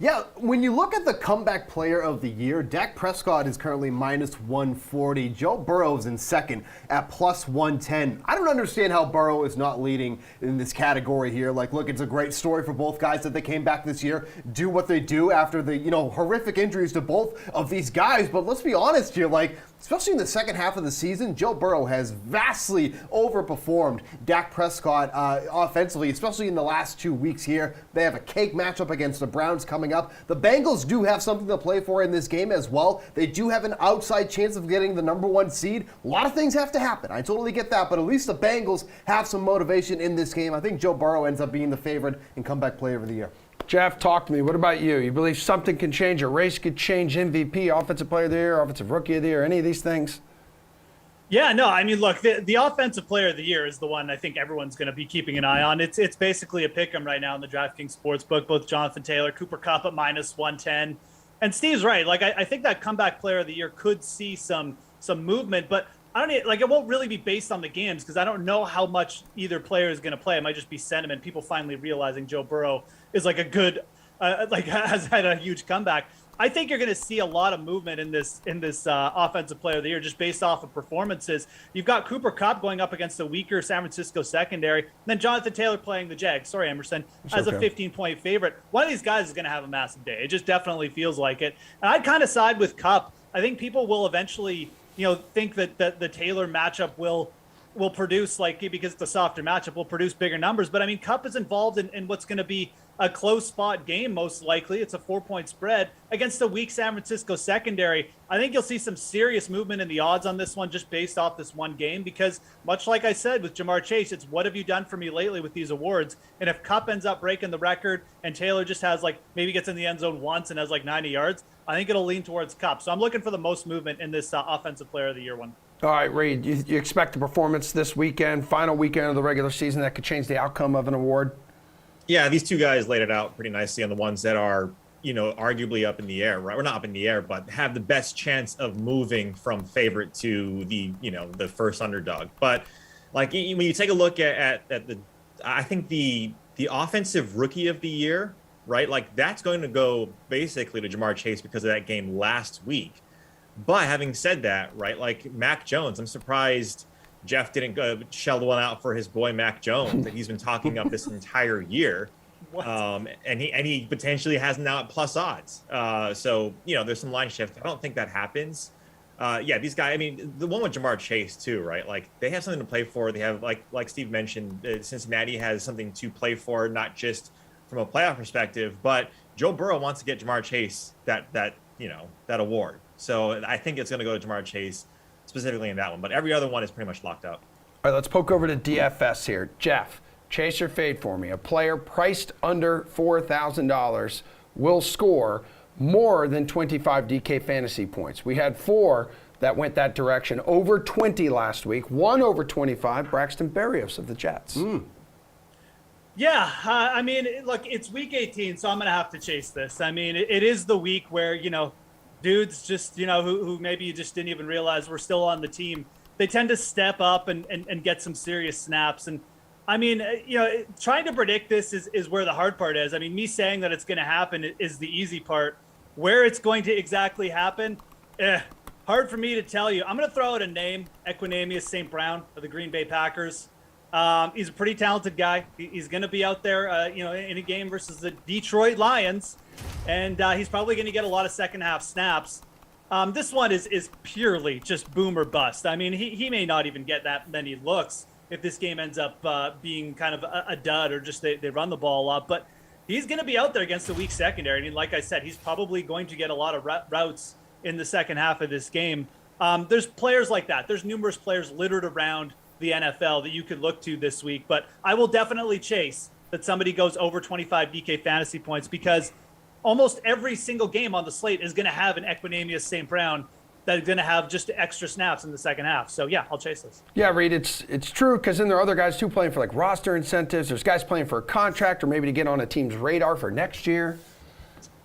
Yeah, when you look at the comeback player of the year, Dak Prescott is currently minus 140. Joe Burrow's in second at plus 110. I don't understand how Burrow is not leading in this category here. Like, look, it's a great story for both guys that they came back this year, do what they do after the, horrific injuries to both of these guys. But let's be honest here, like, especially in the second half of the season, Joe Burrow has vastly overperformed Dak Prescott offensively, especially in the last 2 weeks here. They have a cake matchup against the Browns coming up. The Bengals do have something to play for in this game as well. They do have an outside chance of getting the number 1 seed. A lot of things have to happen. I totally get that, but at least the Bengals have some motivation in this game. I think Joe Burrow ends up being the favorite and comeback player of the year. Jeff, talk to me. What about you? You believe something can change? A race could change MVP, Offensive Player of the Year, Offensive Rookie of the Year, any of these things? Yeah, no, I mean, look, the Offensive Player of the Year is the one I think everyone's going to be keeping an eye on. It's basically a pick 'em right now in the DraftKings Sportsbook, both Jonathan Taylor, Cooper Kupp at minus 110. And Steve's right. Like, I think that comeback player of the year could see some movement, but I don't like, it won't really be based on the games because I don't know how much either player is going to play. It might just be sentiment. People finally realizing Joe Burrow is like a good, has had a huge comeback. I think you're going to see a lot of movement in this Offensive Player of the Year just based off of performances. You've got Cooper Kupp going up against a weaker San Francisco secondary, and then Jonathan Taylor playing the Jags. Sorry, Emerson, as a 15-point favorite. One of these guys is going to have a massive day. It just definitely feels like it. And I'd kind of side with Kupp. I think people will eventually, think that the Taylor matchup will produce, like, because it's a softer matchup, will produce bigger numbers. But I mean, Kupp is involved in what's going to be a close spot game, most likely. It's a 4-point spread against a weak San Francisco secondary. I think you'll see some serious movement in the odds on this one just based off this one game because, much like I said with Jamar Chase, it's what have you done for me lately with these awards? And if Kupp ends up breaking the record and Taylor just has, maybe gets in the end zone once and has 90 yards, I think it'll lean towards Kupp. So I'm looking for the most movement in this Offensive Player of the Year one. All right, Reed, you expect a performance this weekend, final weekend of the regular season that could change the outcome of an award? Yeah, these two guys laid it out pretty nicely on the ones that are, arguably up in the air, right? We're not up in the air, but have the best chance of moving from favorite to the first underdog. But when you take a look at I think the offensive rookie of the year, right? That's going to go basically to Jamar Chase because of that game last week. But having said that, right, Mac Jones, I'm surprised Jeff didn't go shell one out for his boy Mac Jones that he's been talking up this entire year. And he potentially has now at plus odds. So, there's some line shift. I don't think that happens. These guys, I mean, the one with Jamar Chase too, right? They have something to play for. They have, like Steve mentioned, Cincinnati has something to play for, not just from a playoff perspective, but Joe Burrow wants to get Jamar Chase that award. So I think it's going to go to Jamar Chase specifically in that one, but every other one is pretty much locked up. All right, let's poke over to DFS here. Jeff, chase or fade for me. A player priced under $4,000 will score more than 25 DK fantasy points. We had 4 that went that direction. Over 20 last week. 1 over 25, Braxton Berrios of the Jets. Yeah, I mean, look, it's week 18, so I'm going to have to chase this. I mean, it is the week where, dudes just, who maybe you just didn't even realize were still on the team, they tend to step up and get some serious snaps. And I mean, trying to predict this is where the hard part is. I mean, me saying that it's going to happen is the easy part. Where it's going to exactly happen, hard for me to tell you. I'm going to throw out a name, Equanimeous St. Brown of the Green Bay Packers. He's a pretty talented guy. He's going to be out there, in a game versus the Detroit Lions. And he's probably going to get a lot of second half snaps. This one is purely just boom or bust. I mean, he may not even get that many looks if this game ends up being kind of a dud or just they run the ball a lot. But he's going to be out there against the weak secondary. I mean, like I said, he's probably going to get a lot of routes in the second half of this game. There's players like that. There's numerous players littered around the NFL that you could look to this week. But I will definitely chase that somebody goes over 25 DK fantasy points because almost every single game on the slate is going to have an Equanimeous St. Brown that's going to have just extra snaps in the second half. So, yeah, I'll chase this. Yeah, Reed, it's true because then there are other guys, too, playing for, roster incentives. There's guys playing for a contract or maybe to get on a team's radar for next year.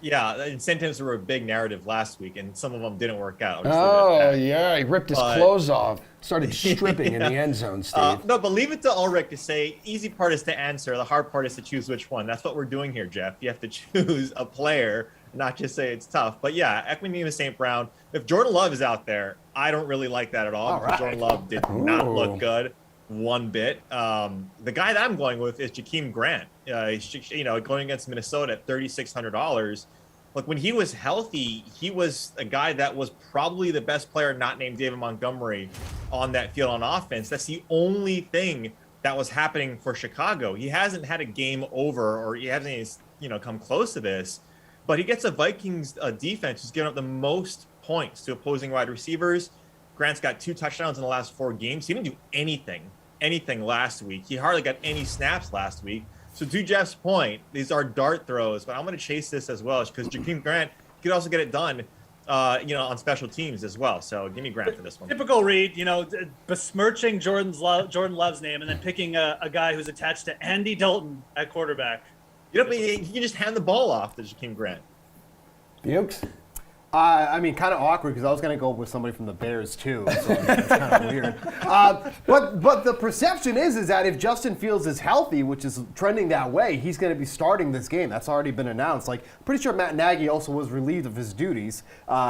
Yeah, incentives were a big narrative last week, and some of them didn't work out. Oh, yeah. He ripped his clothes off, started stripping in the end zone, Steve. No, but leave it to Ulrich to say, easy part is to answer. The hard part is to choose which one. That's what we're doing here, Jeff. You have to choose a player, not just say it's tough. But yeah, Equineme St. Brown. If Jordan Love is out there, I don't really like that at all. Because Jordan Love did not look good one bit. The guy that I'm going with is Jakeem Grant. Going against Minnesota at $3,600. Look, when he was healthy, he was a guy that was probably the best player not named David Montgomery on that field on offense. That's the only thing that was happening for Chicago. He hasn't had a game over, or he hasn't come close to this, but he gets a Vikings defense who's given up the most points to opposing wide receivers. Grant's got 2 touchdowns in the last 4 games. He didn't do anything last week. He hardly got any snaps last week. So to Jeff's point, these are dart throws, but I'm going to chase this as well because Jakeem Grant could also get it done, on special teams as well. So give me Grant for this one. Typical Reed, besmirching Jordan Love's name and then picking a guy who's attached to Andy Dalton at quarterback. You can just hand the ball off to Jakeem Grant. Bukes? Kind of awkward because I was going to go with somebody from the Bears too, so it's kind of weird. But the perception is that if Justin Fields is healthy, which is trending that way, he's going to be starting this game. That's already been announced. Pretty sure Matt Nagy also was relieved of his duties.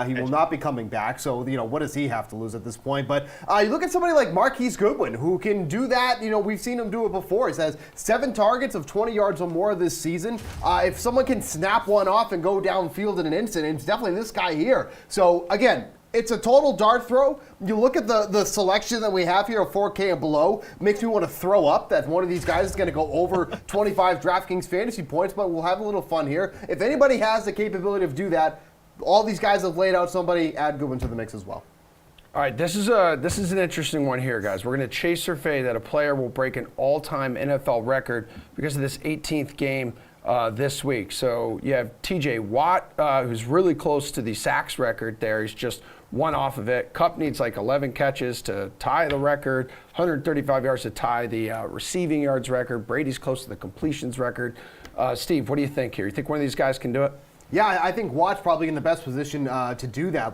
He will not be coming back, so what does he have to lose at this point? But you look at somebody like Marquise Goodwin, who can do that. We've seen him do it before. He has 7 targets of 20 yards or more this season. If someone can snap one off and go downfield in an instant, it's definitely this guy here. So again, it's a total dart throw. You look at the selection that we have here of 4K and below, makes me want to throw up that one of these guys is going to go over 25 DraftKings fantasy points, but we'll have a little fun here. If anybody has the capability of do that, all these guys have laid out somebody, add Goodwin to the mix as well. All right, this is an interesting one here, guys. We're going to chase or fade that a player will break an all-time NFL record because of this 18th game this week. So you have TJ Watt, who's really close to the sacks record there. He's just one off of it. Kupp needs 11 catches to tie the record, 135 yards to tie the receiving yards record. Brady's close to the completions record. Steve, what do you think here? You think one of these guys can do it? Yeah, I think Watt's probably in the best position to do that.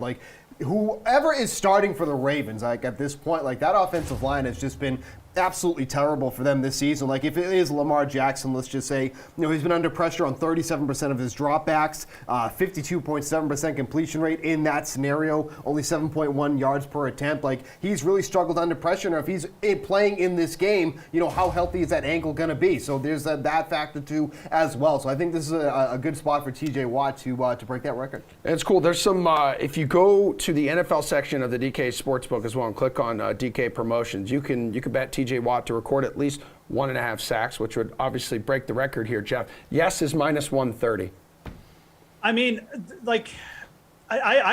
Whoever is starting for the Ravens, at this point, that offensive line has just been absolutely terrible for them this season. If it is Lamar Jackson, let's just say, he's been under pressure on 37% of his dropbacks, 52.7% completion rate in that scenario, only 7.1 yards per attempt. He's really struggled under pressure. And if he's playing in this game, how healthy is that ankle going to be? So there's that factor too as well. So I think this is a good spot for TJ Watt to break that record. And it's cool. There's some, if you go to the NFL section of the DK Sportsbook as well and click on DK Promotions, you can bet TJ Watt to record at least 1.5 sacks, which would obviously break the record here, Jeff. Yes is minus 130. I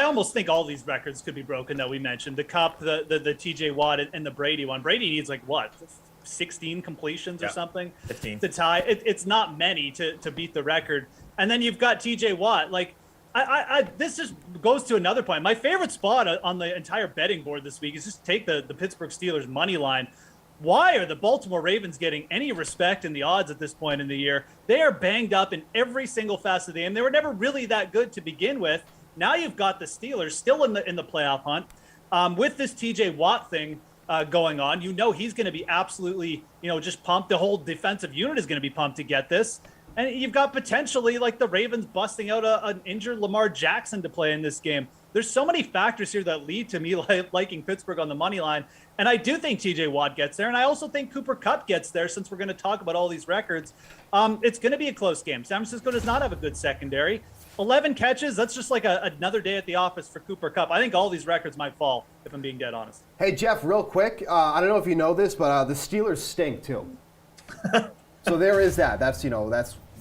almost think all these records could be broken that we mentioned. The Kupp, the TJ Watt, and the Brady one. Brady needs 16 completions or something 15 to tie. It's not many to beat the record. And then you've got TJ Watt. This just goes to another point. My favorite spot on the entire betting board this week is just take the Pittsburgh Steelers money line. Why are the Baltimore Ravens getting any respect in the odds at this point in the year? They are banged up in every single facet of the game. They were never really that good to begin with. Now you've got the Steelers still in the playoff hunt. With this TJ Watt thing going on, he's going to be absolutely, just pumped. The whole defensive unit is going to be pumped to get this. And you've got potentially the Ravens busting out an injured Lamar Jackson to play in this game. There's so many factors here that lead to me liking Pittsburgh on the money line. And I do think TJ Watt gets there. And I also think Cooper Kupp gets there since we're going to talk about all these records. It's going to be a close game. San Francisco does not have a good secondary. 11 catches, that's just another day at the office for Cooper Kupp. I think all these records might fall, if I'm being dead honest. Hey, Jeff, real quick. I don't know if you know this, but the Steelers stink too. So there is that. That's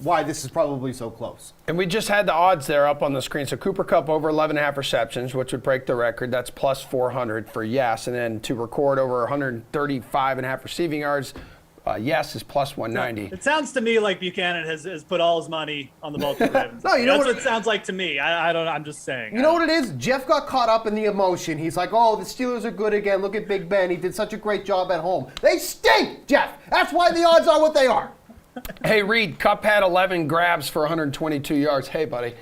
why this is probably so close. And we just had the odds there up on the screen. So Cooper Kupp over 11.5 receptions, which would break the record. That's plus 400 for yes. And then to record over 135.5 receiving yards, yes is plus 190. It sounds to me like Buchanan has put all his money on the Baltimore Ravens. No, that's what it sounds like to me. I'm just saying. You know what it is? Jeff got caught up in the emotion. He's like, oh, the Steelers are good again. Look at Big Ben. He did such a great job at home. They stink, Jeff. That's why the odds are what they are. Hey, Reed, Kupp had 11 grabs for 122 yards. Hey, buddy.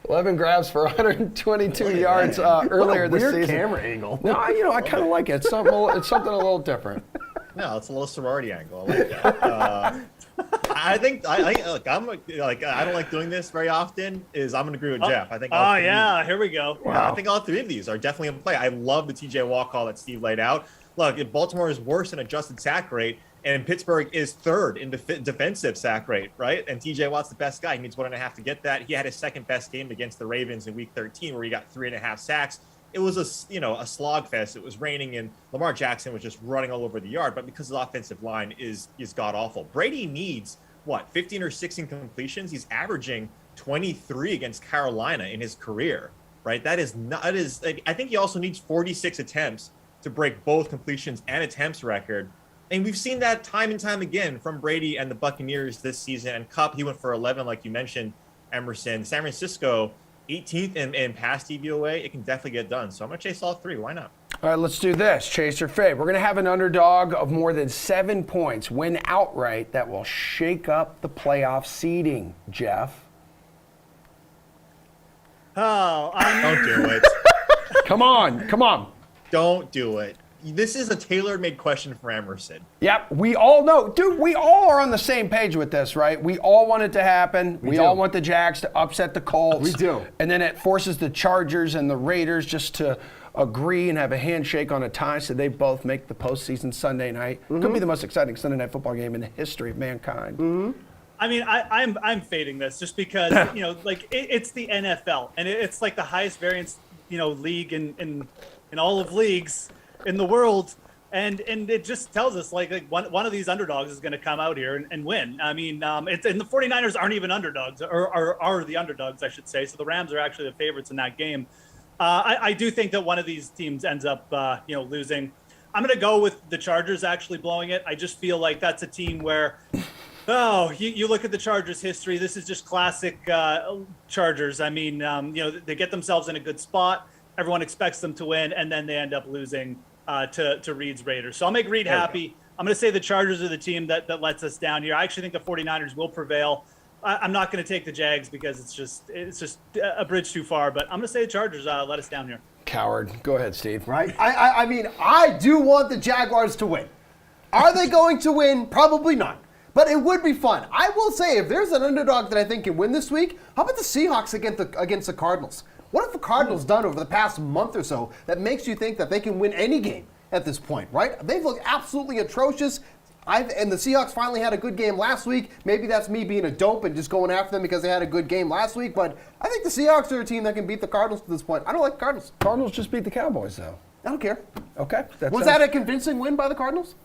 11 grabs for 122 yards earlier this weird season. Camera angle. No, I kind of like it. It's something a little different. No, it's a little sorority angle. I like that. I think I don't like doing this very often. I'm going to agree with Jeff. I think. Here we go. Wow. I think all three of these are definitely in play. I love the TJ Watt call that Steve laid out. Look, if Baltimore is worse in adjusted sack rate, and Pittsburgh is third in defensive sack rate, right? And TJ Watt's the best guy. He needs 1.5 to get that. He had his second best game against the Ravens in Week 13, where he got 3.5 sacks. It was a slogfest. It was raining, and Lamar Jackson was just running all over the yard. But because the offensive line is god awful, Brady needs 15 or 16 completions. He's averaging 23 against Carolina in his career, right? I think he also needs 46 attempts to break both completions and attempts record. And we've seen that time and time again from Brady and the Buccaneers this season. And Kupp, he went for 11, like you mentioned, Emerson. San Francisco, 18th in pass DVOA. It can definitely get done. So I'm going to chase all three. Why not? All right, let's do this. Chase or fade. We're going to have an underdog of more than 7 points win outright that will shake up the playoff seeding. Jeff? Oh, Don't do it. Come on. Don't do it. This is a tailor-made question for Emerson. Yep, we all know. Dude, we all are on the same page with this, right? We all want it to happen. We all want the Jags to upset the Colts. We do. And then it forces the Chargers and the Raiders just to agree and have a handshake on a tie so they both make the postseason Sunday night. Could be the most exciting Sunday night football game in the history of mankind. I mean, I'm fading this just because, it's the NFL. And it's like the highest variance, league in all of leagues in the world, and it just tells us like one of these underdogs is going to come out here and win. I mean, and the 49ers aren't even underdogs, or are the underdogs, I should say. So the Rams are actually the favorites in that game. I do think that one of these teams ends up, losing. I'm going to go with the Chargers actually blowing it. I just feel like that's a team where, you look at the Chargers' history. This is just classic Chargers. I mean, they get themselves in a good spot. Everyone expects them to win, and then they end up losing to Reed's Raiders. So I'll make Reed happy. I'm going to say the Chargers are the team that lets us down here. I actually think the 49ers will prevail. I'm not going to take the Jags because it's just a bridge too far. But I'm going to say the Chargers let us down here. Coward. Go ahead, Steve. Right? I mean, I do want the Jaguars to win. Are they going to win? Probably not. But it would be fun. I will say, if there's an underdog that I think can win this week, how about the Seahawks against the Cardinals? What have the Cardinals done over the past month or so that makes you think that they can win any game at this point, right? They've looked absolutely atrocious. And the Seahawks finally had a good game last week. Maybe that's me being a dope and just going after them because they had a good game last week. But I think the Seahawks are a team that can beat the Cardinals to this point. I don't like the Cardinals. Cardinals just beat the Cowboys, though. I don't care. Okay. Was that a convincing win by the Cardinals?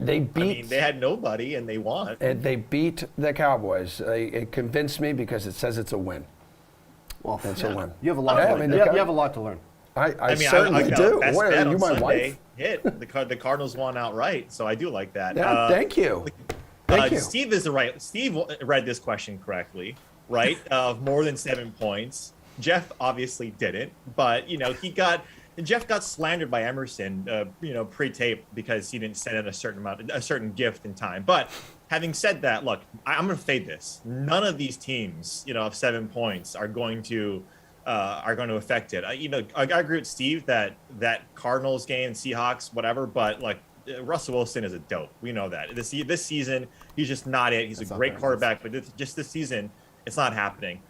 They beat. They had nobody, and they won. And they beat the Cowboys. It convinced me because it says it's a win. Well, it's a win. You have a lot. To learn. You have a lot to learn. I certainly do. Best What, bet are you on my Sunday wife? hit. The Cardinals won outright, so I do like that. Yeah, thank you. Thank you. Steve is right. Steve read this question correctly, right? Of more than 7 points. Jeff obviously didn't, but Jeff got slandered by Emerson, pre-tape because he didn't send in a certain gift in time. But having said that, look, I'm going to fade this. None of these teams, of 7 points are going to affect it. I agree with Steve that Cardinals game, Seahawks, whatever. But like Russell Wilson is a dope. We know that this season he's just not it. He's a great quarterback, but just this season it's not happening.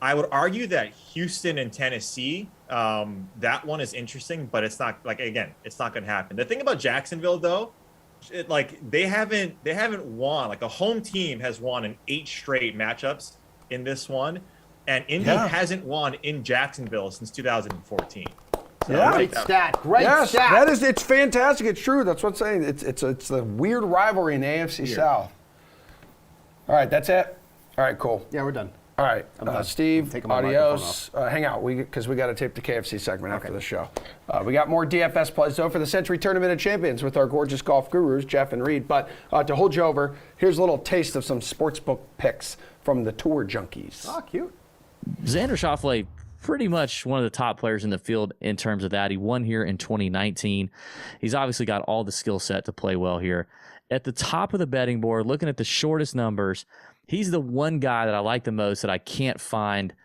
I would argue that Houston and Tennessee, that one is interesting, but it's not it's not going to happen. The thing about Jacksonville, though, they haven't won. Like a home team has won in 8 straight matchups in this one, and Indy hasn't won in Jacksonville since 2014. So Great stat. Great stat. That is, it's fantastic. It's true. That's what I'm saying. It's a weird rivalry in the AFC South. All right, that's it. All right, cool. Yeah, we're done. All right, Steve, adios. off. Hang out, because we got to tape the KFC segment after the show. We got more DFS plays, though, for the Sentry Tournament of Champions with our gorgeous golf gurus, Jeff and Reed. But to hold you over, here's a little taste of some sportsbook picks from the Tour Junkies. Oh, cute. Xander Schauffele, pretty much one of the top players in the field in terms of that. He won here in 2019. He's obviously got all the skill set to play well here. At the top of the betting board, looking at the shortest numbers, he's the one guy that I like the most that I can't find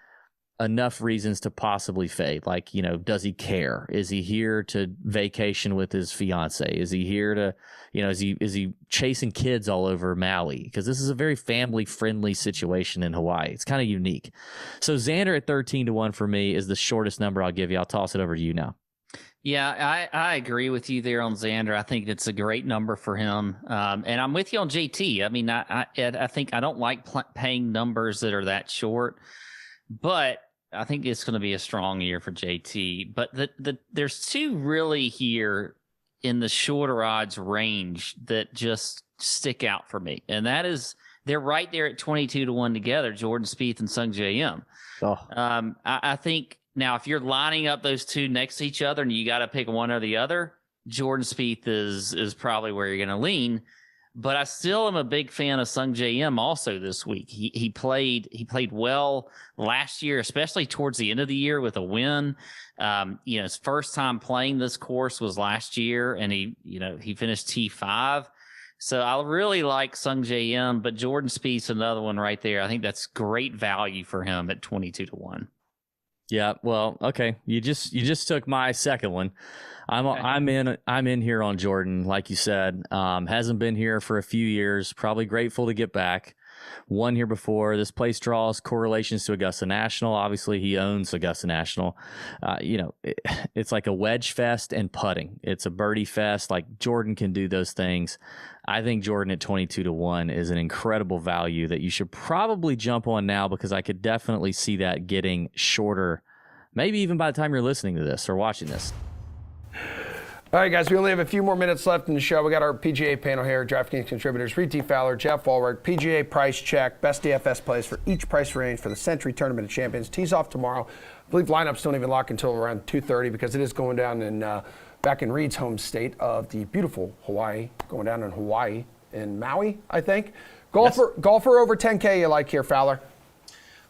enough reasons to possibly fade. Like, does he care? Is he here to vacation with his fiance? Is he here to, is he chasing kids all over Maui? Because this is a very family friendly situation in Hawaii. It's kind of unique. So Xander at 13-1 for me is the shortest number I'll give you. I'll toss it over to you now. Yeah, I agree with you there on Xander. I think it's a great number for him. And I'm with you on JT. I mean, I think I don't like paying numbers that are that short, but I think it's going to be a strong year for JT. But there's two really here in the shorter odds range that just stick out for me. And that is, they're right there at 22-1 together, Jordan Spieth and Sungjae Im. Oh. I think now if you're lining up those two next to each other and you got to pick one or the other, Jordan Spieth is probably where you're going to lean. But I still am a big fan of Sungjae Im also this week. He played well last year, especially towards the end of the year with a win. His first time playing this course was last year, and he finished T5. So I really like Sungjae Im, but Jordan Spieth's another one right there. I think that's great value for him at 22-1. Yeah, well, okay. You just took my second one. I'm in here on Jordan, like you said. Hasn't been here for a few years. Probably grateful to get back. Won here before. This place draws correlations to Augusta National. Obviously, he owns Augusta National. It's like a wedge fest and putting. It's a birdie fest. Like Jordan can do those things. I think Jordan at 22-1 is an incredible value that you should probably jump on now, because I could definitely see that getting shorter, maybe even by the time you're listening to this or watching this. All right, guys, we only have a few more minutes left in the show. We got our PGA panel here, DraftKings contributors, Reed T. Fowler, Jeff Ulrich, PGA price check, best DFS plays for each price range for the Sentry Tournament of Champions. Tees off tomorrow. I believe lineups don't even lock until around 2:30 because it is going down back in Reed's home state of the beautiful Hawaii, going down in Hawaii, in Maui, I think. Golfer over 10K you like here, Fowler?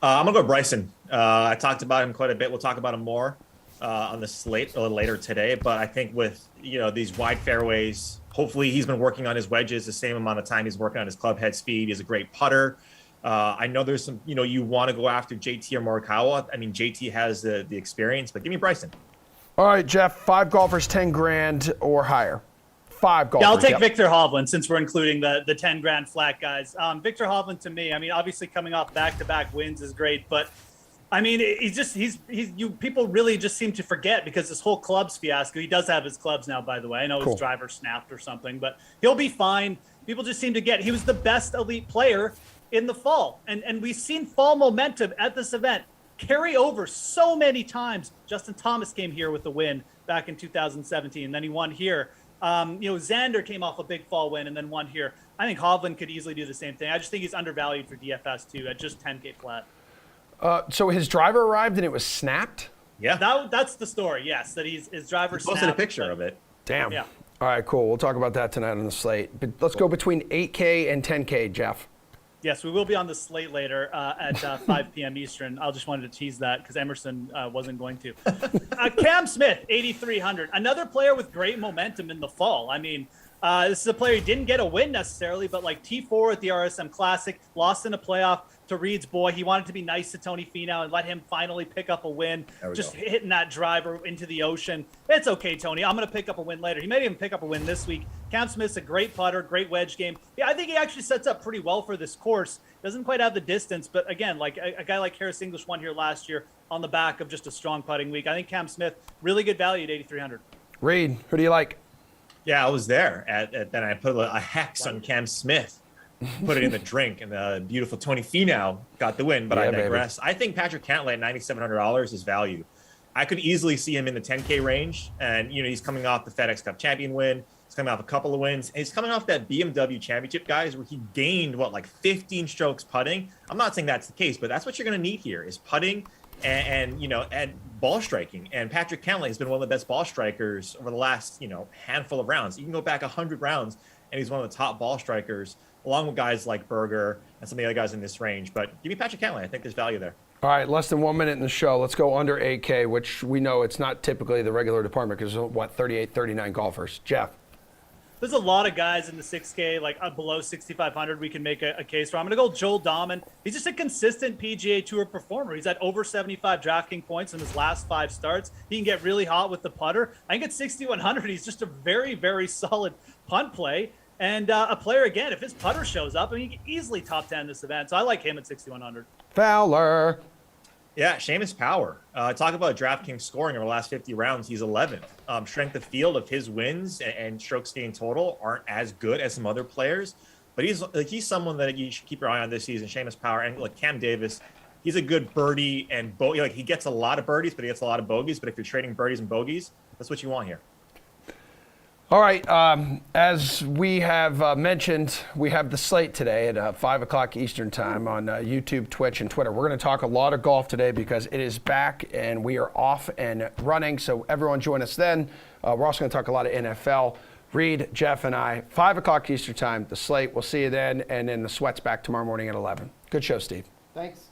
I'm going to go Bryson. I talked about him quite a bit. We'll talk about him more on the slate a little later today. But I think with, these wide fairways, hopefully he's been working on his wedges the same amount of time he's working on his club head speed. He's a great putter. I know there's some, you want to go after JT or Morikawa. I mean, JT has the experience, but give me Bryson. All right, Jeff, 5 golfers, 10 grand or higher. 5 golfers. Yeah, I'll take Victor Hovland since we're including the 10 grand flat guys. Victor Hovland to me, I mean, obviously coming off back-to-back wins is great, but I mean, people really just seem to forget because this whole clubs fiasco. He does have his clubs now, by the way. I know his driver snapped or something, but he'll be fine. People just seem to get he was the best elite player in the fall, and we've seen fall momentum at this event carry over so many times. Justin Thomas came here with a win back in 2017, and then he won here. Xander came off a big fall win and then won here. I think Hovland could easily do the same thing. I just think he's undervalued for DFS too at just 10K flat. So his driver arrived and it was snapped? Yeah. That's the story, yes, that his driver snapped. Posted a picture of it. Damn. Yeah. All right, cool. We'll talk about that tonight on the slate. But let's go between 8K and 10K, Jeff. Yes, we will be on the slate later at 5 p.m. Eastern. I just wanted to tease that because Emerson wasn't going to. Cam Smith, 8,300. Another player with great momentum in the fall. I mean, this is a player who didn't get a win necessarily, but like T4 at the RSM Classic, lost in a playoff to Reed's boy. He wanted to be nice to Tony Finau and let him finally pick up a win. Just hitting that driver into the ocean. It's okay, Tony. I'm going to pick up a win later. He may even pick up a win this week. Cam Smith's a great putter, great wedge game. Yeah, I think he actually sets up pretty well for this course. Doesn't quite have the distance, but again, like a guy like Harris English won here last year on the back of just a strong putting week. I think Cam Smith, really good value at 8,300. Reed, who do you like? Yeah, I was there. Then I put a hex on Cam Smith. Put it in the drink, and the beautiful Tony Finau got the win, but I digress. Baby. I think Patrick Cantley at $9,700 is value. I could easily see him in the 10K range, and he's coming off the FedEx Cup champion win. He's coming off a couple of wins. And he's coming off that BMW championship, guys, where he gained 15 strokes putting. I'm not saying that's the case, but that's what you're going to need here is putting and ball striking. And Patrick Cantley has been one of the best ball strikers over the last handful of rounds. You can go back 100 rounds, and he's one of the top ball strikers, along with guys like Berger and some of the other guys in this range. But give me Patrick Cantley. I think there's value there. All right, less than 1 minute in the show. Let's go under 8K, which we know it's not typically the regular department because, 38, 39 golfers. Jeff. there's a lot of guys in the 6K, like below 6,500, we can make a case for. I'm going to go Joel Dahman. He's just a consistent PGA Tour performer. He's at over 75 DraftKings points in his last 5 starts. He can get really hot with the putter. I think at 6,100, he's just a very, very solid punt play. And a player, again, if his putter shows up, I mean, he can easily top 10 this event. So I like him at 6,100. Fowler. Yeah, Seamus Power. Talk about DraftKings scoring over the last 50 rounds. He's 11th. Strength of field of his wins and strokes gained total aren't as good as some other players, but he's someone that you should keep your eye on this season. Seamus Power and like Cam Davis, he's a good birdie and bogey. Like he gets a lot of birdies, but he gets a lot of bogeys. But if you're trading birdies and bogeys, that's what you want here. All right, as we have mentioned, we have the slate today at 5 o'clock Eastern time on YouTube, Twitch, and Twitter. We're going to talk a lot of golf today because it is back and we are off and running, so everyone join us then. We're also going to talk a lot of NFL. Reed, Jeff, and I, 5 o'clock Eastern time, the slate. We'll see you then, and then the sweat's back tomorrow morning at 11. Good show, Steve. Thanks.